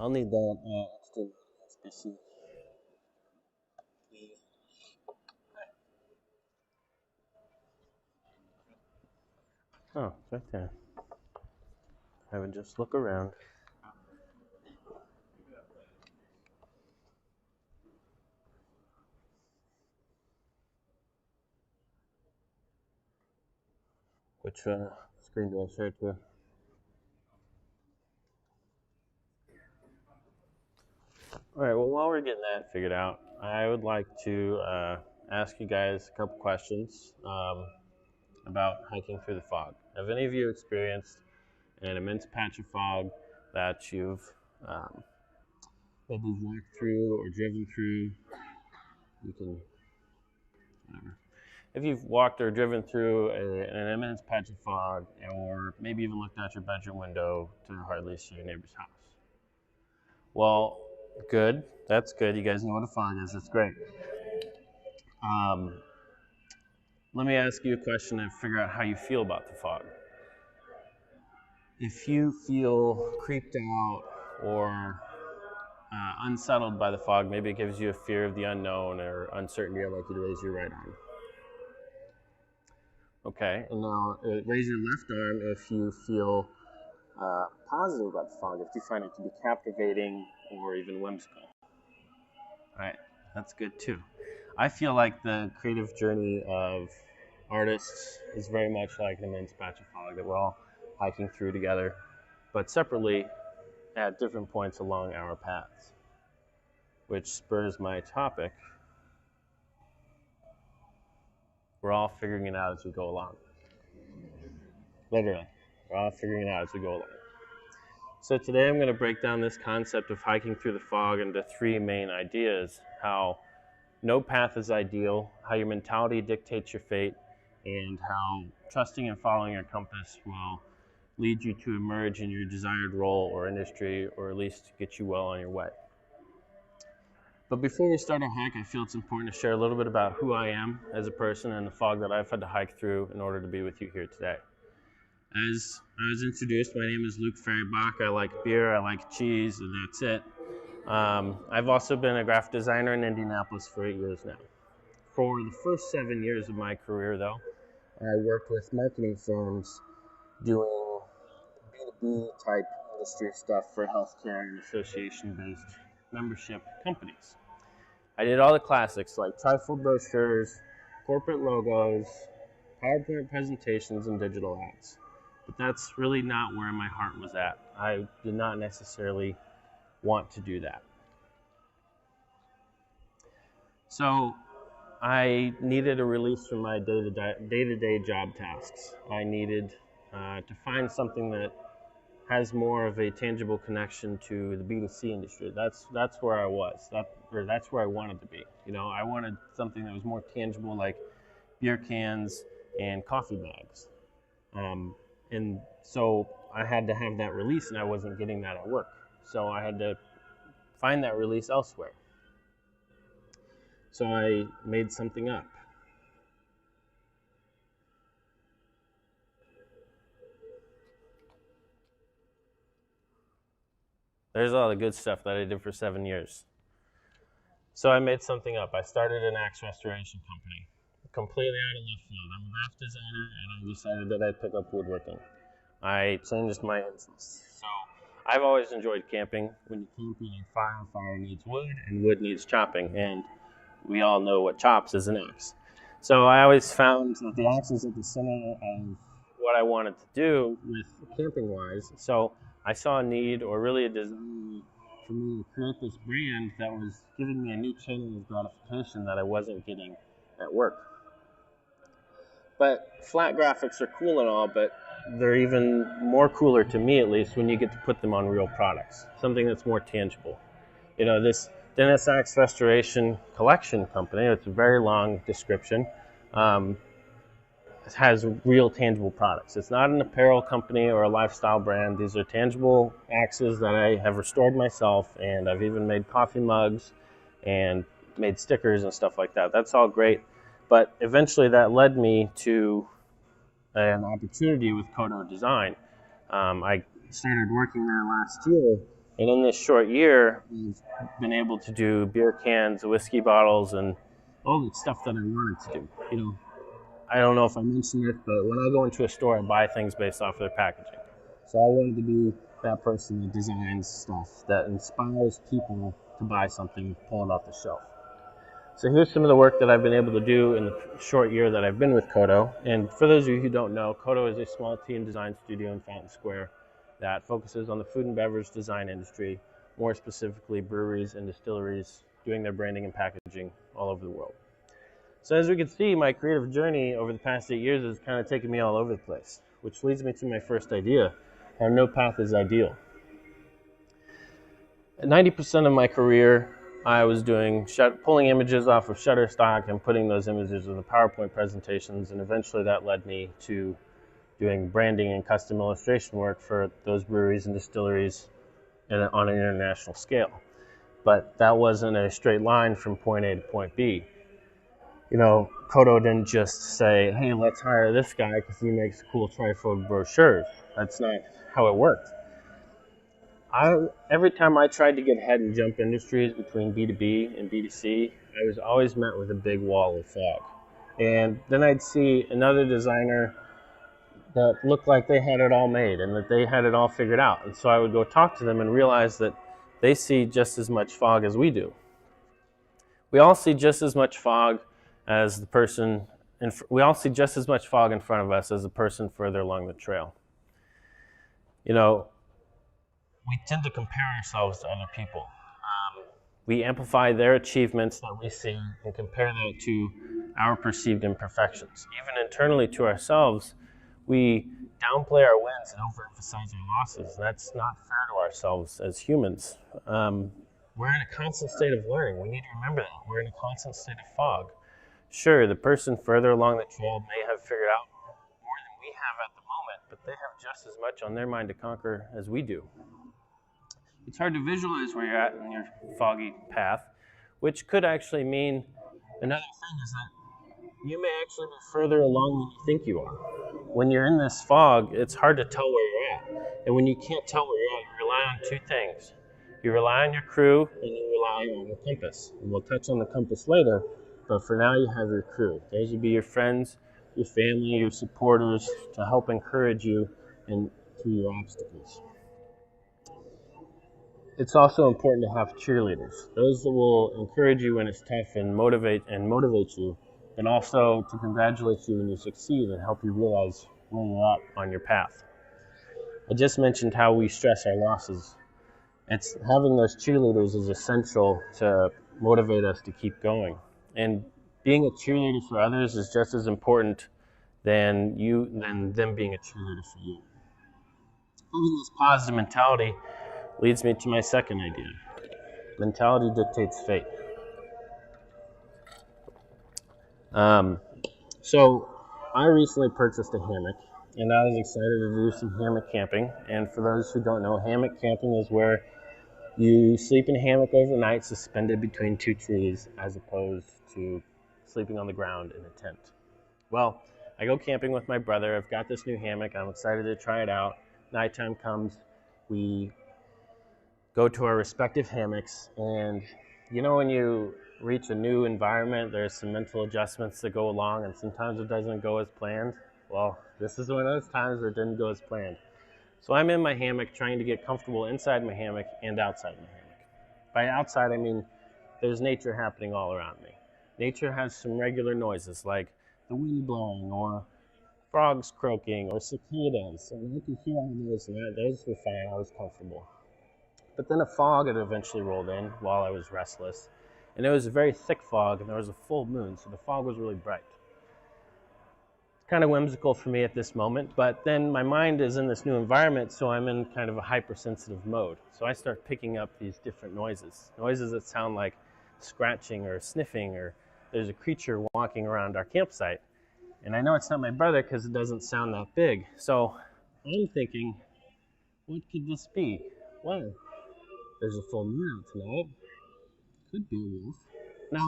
I'll need that extra SBC. Oh, it's right there. I would just look around. Which screen do I share to? All right, well, while we're getting that figured out, I would like to ask you guys a couple questions about hiking through the fog. Have any of you experienced an immense patch of fog that you've um, maybe walked through or driven through? You can, whatever. If you've walked or driven through an immense patch of fog, or maybe even looked out your bedroom window to hardly see your neighbor's house. Well, good. That's good. You guys know what a fog is. That's great. Um, Let me ask you a question and figure out how you feel about the fog. If you feel creeped out or unsettled by the fog, maybe it gives you a fear of the unknown or uncertainty, I'd like you to raise your right arm. Okay, and now raise your left arm if you feel positive about the fog, if you find it to be captivating or even whimsical. All right, that's good too. I feel like the creative journey of artists is very much like an immense patch of fog that we're all hiking through together, but separately at different points along our paths, which spurs my topic. We're all figuring it out as we go along. Literally, we're all figuring it out as we go along. So today I'm going to break down this concept of hiking through the fog into three main ideas: how no path is ideal, how your mentality dictates your fate, and how trusting and following your compass will lead you to emerge in your desired role or industry, or at least get you well on your way. But before we start our hike, I feel it's important to share a little bit about who I am as a person and the fog that I've had to hike through in order to be with you here today. As I was introduced, my name is Luke Fehribach. I like beer, I like cheese, and that's it. I've also been a graphic designer in Indianapolis for 8 years now. For the first 7 years of my career, though, I worked with marketing firms doing B2B type industry stuff for healthcare and association-based membership companies. I did all the classics like trifold brochures, corporate logos, PowerPoint presentations, and digital ads. But that's really not where my heart was at. I did not necessarily want to do that. So I needed a release from my day-to-day job tasks. I needed to find something that has more of a tangible connection to the B2C industry. That's where I was. That's where I wanted to be. You know, I wanted something that was more tangible, like beer cans and coffee bags. And so I had to have that release, and I wasn't getting that at work. So I had to find that release elsewhere. So I made something up. There's all the good stuff that I did for 7 years. So I made something up. I started an axe restoration company, completely out of left field. I'm a graphic designer, and I decided that I'd pick up woodworking. I changed my interests. So I've always enjoyed camping. When you camp, you need fire. Fire needs wood, and wood needs chopping. And we all know what chops is an axe. So I always found that the axe is at the center of what I wanted to do with camping-wise. So I saw a need, or really a desire, for me to create this brand that was giving me a new channel of gratification that I wasn't getting at work. But flat graphics are cool and all, but they're even more cooler, to me at least, when you get to put them on real products, something that's more tangible. You know, this Dennis Axe Restoration Collection Company, it's a very long description, has real tangible products. It's not an apparel company or a lifestyle brand. These are tangible axes that I have restored myself, and I've even made coffee mugs and made stickers and stuff like that. That's all great. But eventually that led me to an opportunity with Kodo Design. I started working there last year, And in this short year, we've been able to do beer cans, whiskey bottles, and all the stuff that I wanted to do. You know, I don't know if I mentioned it, but when I go into a store, I buy things based off of their packaging. So I wanted to be that person that designs stuff that inspires people to buy something, pull it off the shelf. So here's some of the work that I've been able to do in the short year that I've been with Kodo. And for those of you who don't know, Kodo is a small team design studio in Fountain Square that focuses on the food and beverage design industry, more specifically breweries and distilleries doing their branding and packaging all over the world. So as we can see, my creative journey over the past 8 years has kind of taken me all over the place, which leads me to my first idea, how no path is ideal. At 90% of my career, I was doing pulling images off of Shutterstock and putting those images into PowerPoint presentations, and eventually that led me to doing branding and custom illustration work for those breweries and distilleries on an international scale. But that wasn't a straight line from point A to point B. You know, Kodo didn't just say, hey, let's hire this guy because he makes cool trifold brochures. That's not how it worked. Every time I tried to get ahead and jump industries between B2B and B2C, I was always met with a big wall of fog. And then I'd see another designer that looked like they had it all made and that they had it all figured out. And so I would go talk to them and realize that they see just as much fog as we do. We all see just as much fog as the person, we all see just as much fog in front of us as the person further along the trail. You know, we tend to compare ourselves to other people. We amplify their achievements that we see and compare that to our perceived imperfections. Even internally to ourselves, we downplay our wins and overemphasize our losses. That's not fair to ourselves as humans. We're in a constant state of learning. We need to remember that. We're in a constant state of fog. Sure, the person further along the trail may have figured out more than we have at the moment, but they have just as much on their mind to conquer as we do. It's hard to visualize where you're at in your foggy path, which could actually mean another thing is that you may actually be further along than you think you are. When you're in this fog, it's hard to tell where you're at. And when you can't tell where you're at, you rely on two things. You rely on your crew and you rely on the compass. And we'll touch on the compass later, but for now you have your crew. Those would be your friends, your family, your supporters to help encourage you and through your obstacles. It's also important to have cheerleaders, those that will encourage you when it's tough and motivate you, but also to congratulate you when you succeed and help you realize where you're at on your path. I just mentioned how we stress our losses. It's having those cheerleaders is essential to motivate us to keep going. And being a cheerleader for others is just as important than them being a cheerleader for you. Having this positive mentality leads me to my second idea. Mentality dictates fate. So I recently purchased a hammock, and I was excited to do some hammock camping. And for those who don't know, hammock camping is where you sleep in a hammock overnight suspended between two trees as opposed to sleeping on the ground in a tent. Well, I go camping with my brother. I've got this new hammock. I'm excited to try it out. Nighttime comes. We go to our respective hammocks, and you know when you reach a new environment, there's some mental adjustments that go along, and sometimes it doesn't go as planned. Well, this is one of those times where it didn't go as planned. So I'm in my hammock trying to get comfortable inside my hammock and outside my hammock. By outside, I mean there's nature happening all around me. Nature has some regular noises like the wind blowing or frogs croaking or cicadas, and I could hear all those, and those were fine. I was comfortable. But then a fog had eventually rolled in while I was restless. And it was a very thick fog, and there was a full moon, so the fog was really bright. It's kind of whimsical for me at this moment, but then my mind is in this new environment, so I'm in kind of a hypersensitive mode. So I start picking up these different noises that sound like scratching or sniffing, or there's a creature walking around our campsite. And I know it's not my brother because it doesn't sound that big. So I'm thinking, what could this be? Well, there's a full moon out tonight. Could be a wolf. No,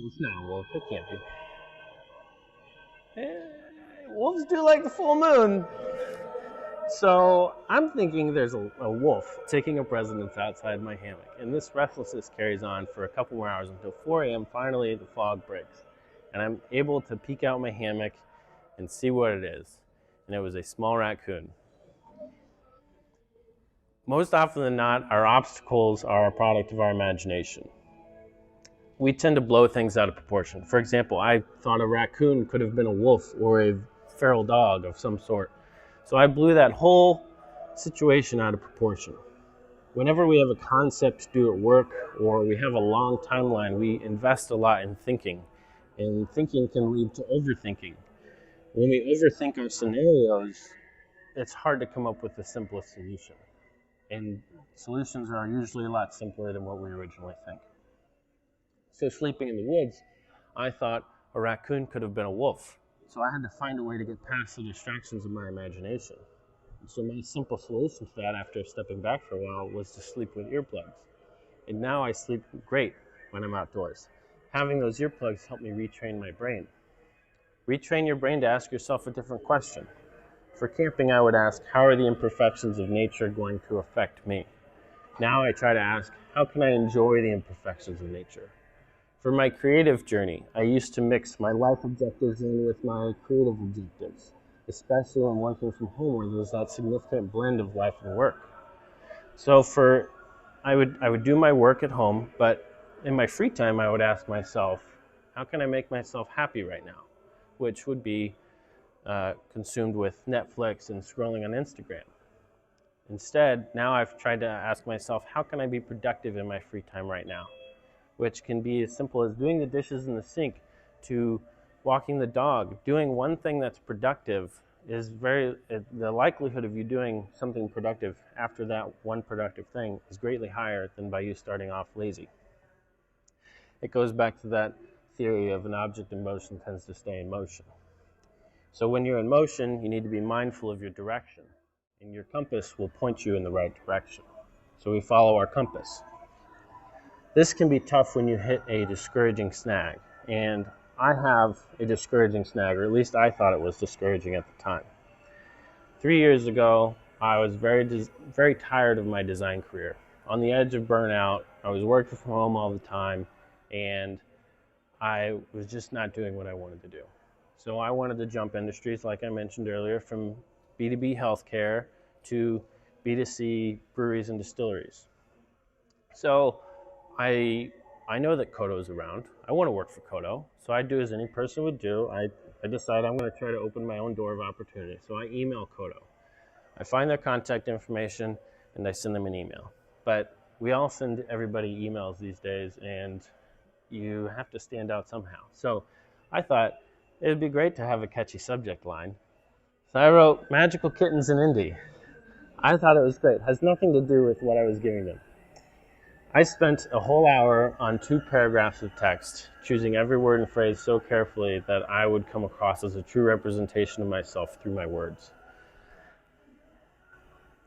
it's not a wolf. It can't be. Wolves do like the full moon. So I'm thinking there's a wolf taking up residence outside my hammock, and this restlessness carries on for a couple more hours until 4 a.m. Finally, the fog breaks, and I'm able to peek out my hammock and see what it is. And it was a small raccoon. Most often than not, our obstacles are a product of our imagination. We tend to blow things out of proportion. For example, I thought a raccoon could have been a wolf or a feral dog of some sort. So I blew that whole situation out of proportion. Whenever we have a concept to do at work or we have a long timeline, we invest a lot in thinking. And thinking can lead to overthinking. When we overthink our scenarios, it's hard to come up with the simplest solution. And solutions are usually a lot simpler than what we originally think. So sleeping in the woods, I thought a raccoon could have been a wolf. So I had to find a way to get past the distractions of my imagination. And so my simple solution to that, after stepping back for a while, was to sleep with earplugs. And now I sleep great when I'm outdoors. Having those earplugs helped me retrain my brain. Retrain your brain to ask yourself a different question. For camping, I would ask, how are the imperfections of nature going to affect me? Now I try to ask, how can I enjoy the imperfections of nature? For my creative journey, I used to mix my life objectives in with my creative objectives, especially when working from home where there's that significant blend of life and work. So I would do my work at home, but in my free time I would ask myself, how can I make myself happy right now? Which would be consumed with Netflix and scrolling on Instagram. Instead, now I've tried to ask myself, how can I be productive in my free time right now? Which can be as simple as doing the dishes in the sink to walking the dog. Doing one thing that's productive is the likelihood of you doing something productive after that one productive thing is greatly higher than by you starting off lazy. It goes back to that theory of an object in motion tends to stay in motion. So when you're in motion, you need to be mindful of your direction, and your compass will point you in the right direction. So we follow our compass. This can be tough when you hit a discouraging snag, and I have a discouraging snag, or at least I thought it was discouraging at the time. 3 years ago, I was very tired of my design career. On the edge of burnout, I was working from home all the time, and I was just not doing what I wanted to do. So I wanted to jump industries, like I mentioned earlier, from B2B healthcare to B2C breweries and distilleries. So I know that Kodo's around. I want to work for Kodo. So I do as any person would do. I decide I'm going to try to open my own door of opportunity. So I email Kodo. I find their contact information and I send them an email. But we all send everybody emails these days and you have to stand out somehow. So I thought it would be great to have a catchy subject line. So I wrote Magical Kittens in Indy. I thought it was great. It has nothing to do with what I was giving them. I spent a whole hour on 2 paragraphs of text, choosing every word and phrase so carefully that I would come across as a true representation of myself through my words.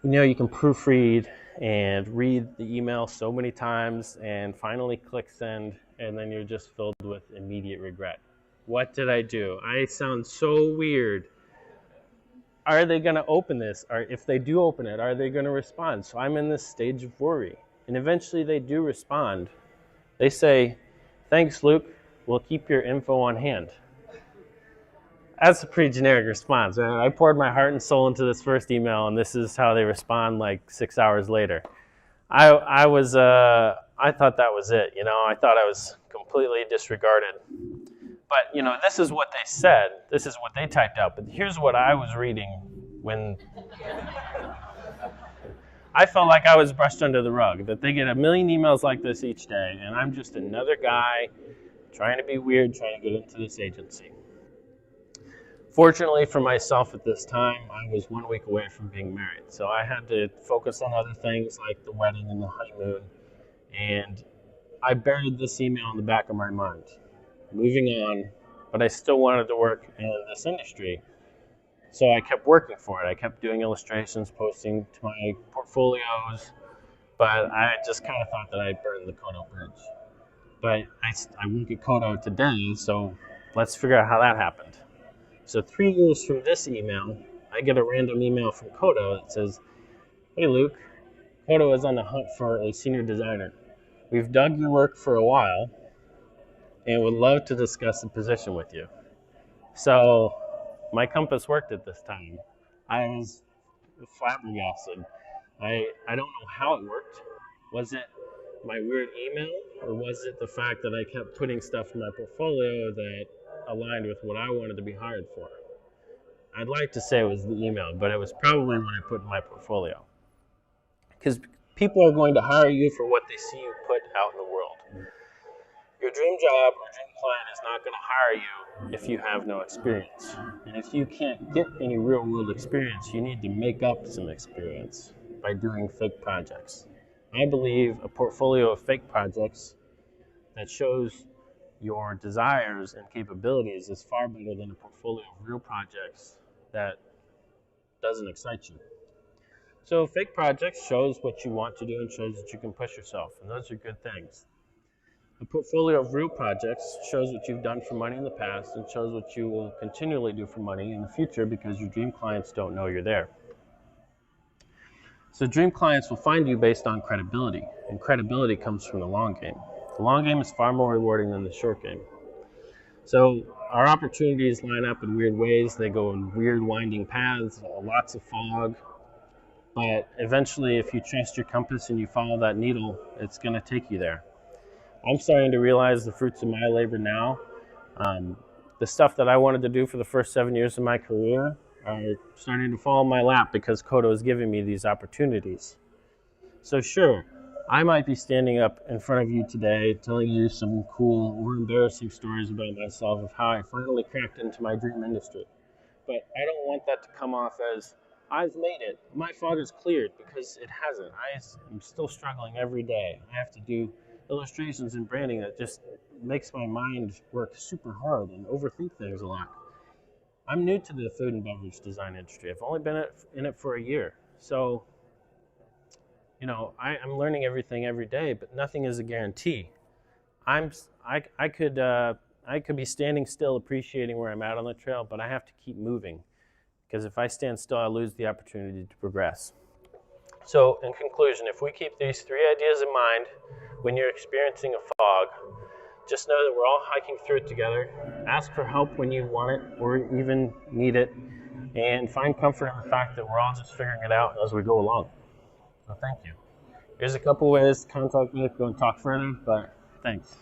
You know, you can proofread and read the email so many times and finally click send, and then you're just filled with immediate regret. What did I do? I sound so weird. Are they going to open this? Or if they do open it, are they going to respond? So I'm in this stage of worry. And eventually they do respond. They say, thanks, Luke. We'll keep your info on hand. That's a pretty generic response. I poured my heart and soul into this first email, and this is how they respond like 6 hours later. I thought that was it. I thought I was completely disregarded. But, this is what they said. This is what they typed out. But here's what I was reading when I felt like I was brushed under the rug, that they get a million emails like this each day, and I'm just another guy trying to be weird, trying to get into this agency. Fortunately for myself at this time, I was 1 week away from being married, so I had to focus on other things like the wedding and the honeymoon, and I buried this email in the back of my mind. Moving on, but I still wanted to work in this industry. So I kept working for it. I kept doing illustrations, posting to my portfolios, but I just kind of thought that I'd burned the Kodo bridge. But I work at Kodo today, so let's figure out how that happened. So 3 years from this email, I get a random email from Kodo that says, "Hey Luke, Kodo is on the hunt for a senior designer. We've dug your work for a while and would love to discuss the position with you." So my compass worked at this time. I was flabbergasted. I don't know how it worked. Was it my weird email, or was it the fact that I kept putting stuff in my portfolio that aligned with what I wanted to be hired for? I'd like to say it was the email, but it was probably what I put in my portfolio. Because people are going to hire you for what they see you put out in the world. Your dream job or dream client is not going to hire you if you have no experience. And if you can't get any real world experience, you need to make up some experience by doing fake projects. I believe a portfolio of fake projects that shows your desires and capabilities is far better than a portfolio of real projects that doesn't excite you. So fake projects shows what you want to do and shows that you can push yourself, and those are good things. A portfolio of real projects shows what you've done for money in the past and shows what you will continually do for money in the future because your dream clients don't know you're there. So dream clients will find you based on credibility, and credibility comes from the long game. The long game is far more rewarding than the short game. So our opportunities line up in weird ways. They go in weird winding paths, lots of fog. But eventually, if you trust your compass and you follow that needle, it's going to take you there. I'm starting to realize the fruits of my labor now. The stuff that I wanted to do for the first 7 years of my career are starting to fall in my lap because Kodo is giving me these opportunities. So sure, I might be standing up in front of you today telling you some cool or embarrassing stories about myself of how I finally cracked into my dream industry. But I don't want that to come off as, I've made it, my fog is cleared, because it hasn't. I am still struggling every day. I have to do illustrations and branding that just makes my mind work super hard and overthink things a lot. I'm new to the food and beverage design industry. I've only been in it for a year. So, I'm learning everything every day, but nothing is a guarantee. I could be standing still appreciating where I'm at on the trail, but I have to keep moving, because if I stand still, I lose the opportunity to progress. So in conclusion, if we keep these 3 ideas in mind when you're experiencing a fog, just know that we're all hiking through it together. Ask for help when you want it or even need it, and find comfort in the fact that we're all just figuring it out as we go along. So thank you. Here's a couple ways to contact me if you want to talk further, but thanks.